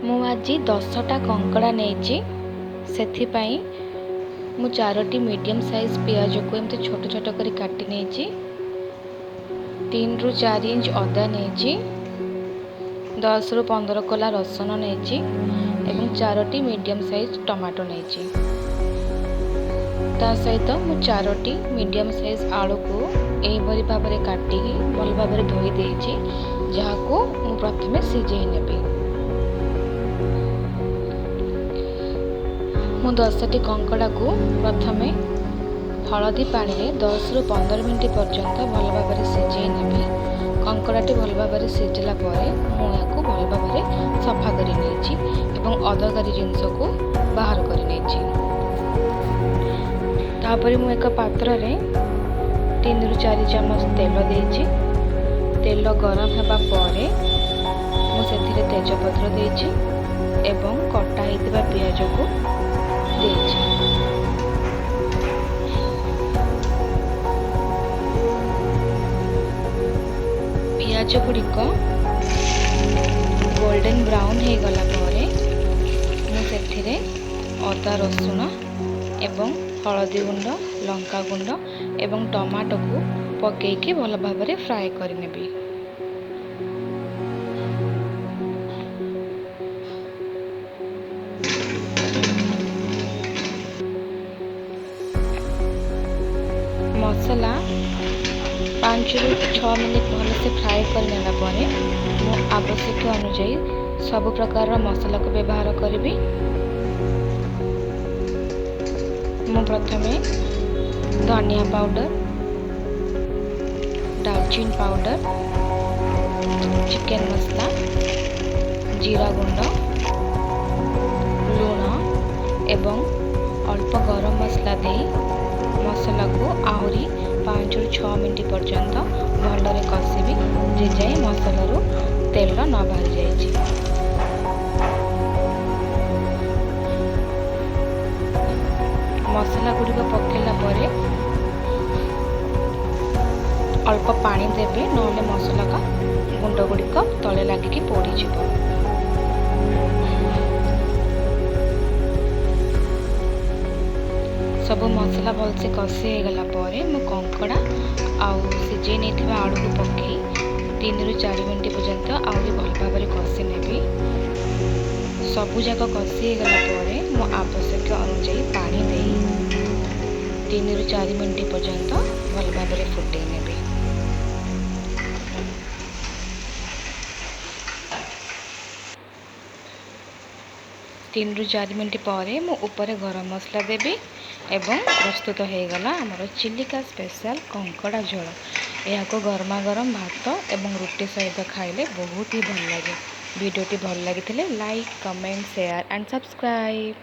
ମୁଁ ଆଜି 10ଟା କଙ୍କଡ଼ା ନେଇଛି। ସେଥିପାଇଁ ମୁଁ 4ଟି ମିଡ଼ିୟମ୍ ସାଇଜ୍ ପିଆଜକୁ ଏମିତି ଛୋଟ ଛୋଟ କରି କାଟି ନେଇଛି। 3ରୁ 4 ଇଞ୍ଚ ଅଦା ନେଇଛି। 10ରୁ 15 କୋଲା ରସୁଣ ନେଇଛି ଏବଂ 4ଟି ମିଡ଼ିୟମ୍ ସାଇଜ୍ ଟମାଟୋ ନେଇଛି। ତା ସହିତ ମୁଁ 4ଟି ମିଡ଼ିୟମ୍ ସାଇଜ୍ ଆଳୁକୁ ଏହିଭଳି ଭାବରେ କାଟିକି ଭଲ ଭାବରେ ଧୋଇ ଦେଇଛି, ଯାହାକୁ ମୁଁ ପ୍ରଥମେ ସିଝେଇ ନେବି। ମୁଁ 10ଟି କଙ୍କଡ଼ାକୁ ପ୍ରଥମେ ହଳଦୀ ପାଣିରେ 10ରୁ 15 ମିନିଟ୍ ପର୍ଯ୍ୟନ୍ତ ଭଲ ଭାବରେ ସିଝେଇ ନେବି। କଙ୍କଡ଼ାଟି ଭଲ ଭାବରେ ସିଝିଲା ପରେ ମୁଁ ଏହାକୁ ଭଲ ଭାବରେ ସଫା କରି ନେଇଛି ଏବଂ ଅଦରକାରୀ ଜିନିଷକୁ ବାହାର କରି ନେଇଛି। ତାପରେ ମୁଁ ଏକ ପାତ୍ରରେ 3ରୁ 4 ଚାମଚ ତେଲ ଦେଇଛି। ତେଲ ଗରମ ହେବା ପରେ ମୁଁ ସେଥିରେ ତେଜପତ୍ର ଦେଇଛି ଏବଂ କଟା ହୋଇଥିବା ପିଆଜକୁ ଦେଇଛି। ପିଆଜ ଗୁଡ଼ିକ ଗୋଲ୍ଡେନ୍ ବ୍ରାଉନ୍ ହେଇଗଲା ପରେ ମୁଁ ସେଥିରେ ଅଦା ରସୁଣ ଏବଂ ହଳଦୀ ଗୁଣ୍ଡ, ଲଙ୍କା ଗୁଣ୍ଡ ଏବଂ ଟମାଟୋକୁ ପକାଇକି ଭଲ ଭାବରେ ଫ୍ରାଏ କରିନେବି। ମସଲା 5ରୁ 6 ମିନିଟ୍ ଭଲସେ ଫ୍ରାଏ କରିନେଲା ପରେ ମୁଁ ଆବଶ୍ୟକ ଅନୁଯାୟୀ ସବୁ ପ୍ରକାରର ମସଲାକୁ ବ୍ୟବହାର କରିବି। ମୁଁ ପ୍ରଥମେ ଧନିଆ ପାଉଡ଼ର, ଡାଲଚିନି ପାଉଡ଼ର, ଚିକେନ୍ ମସଲା, ଜିରା ଗୁଣ୍ଡ, ଲୁଣ ଏବଂ ଅଳ୍ପ ଗରମ ମସଲା ଦେଇ ମସଲାକୁ ଆହୁରି 5ରୁ 6 ମିନିଟ୍ ପର୍ଯ୍ୟନ୍ତ ଭଲରେ କଷିବି, ଯେଯାଏ ମସଲାରୁ ତେଲ ନ ବାହାରି ଯାଇଛି। ମସଲା ଗୁଡ଼ିକ ପକାଇଲା ପରେ ଅଳ୍ପ ପାଣି ଦେବେ, ନହେଲେ ମସଲା ଗୁଣ୍ଡ ଗୁଡ଼ିକ ତଳେ ଲାଗିକି ପୋଡ଼ିଯିବ। ସବୁ ମସଲା ଭଲସେ କଷି ହେଇଗଲା ପରେ ମୁଁ କଙ୍କଡ଼ା ଆଉ ସିଝେଇ ନେଇଥିବା ଆଳୁକୁ ପକାଇ 3ରୁ 4 ମିନିଟ୍ ପର୍ଯ୍ୟନ୍ତ ଆହୁରି ଭଲ ଭାବରେ କଷି ନେବି। ସବୁଯାକ କଷି ହେଇଗଲା ପରେ ମୁଁ ଆବଶ୍ୟକ ଅନୁଯାୟୀ ପାଣି ଦେଇ 3ରୁ 4 ମିନିଟ୍ ପର୍ଯ୍ୟନ୍ତ ଭଲ ଭାବରେ ଫୁଟେଇ ନେବି। ତିନିରୁ 4 ମିନିଟ୍ ପରେ ମୁଁ ଉପରେ ଗରମ ମସଲା ଦେବି ଏବଂ ପ୍ରସ୍ତୁତ ହେଇଗଲା ଆମର ଚିଲିକା ସ୍ପେଶାଲ କଙ୍କଡ଼ା ଝୋଳ। ଏହାକୁ ଗରମା ଗରମ ଭାତ ଏବଂ ରୁଟି ସହିତ ଖାଇଲେ ବହୁତ ହି ଭଲ ଲାଗେ। ଭିଡ଼ିଓଟି ଭଲ ଲାଗିଥିଲେ like, comment, share and subscribe.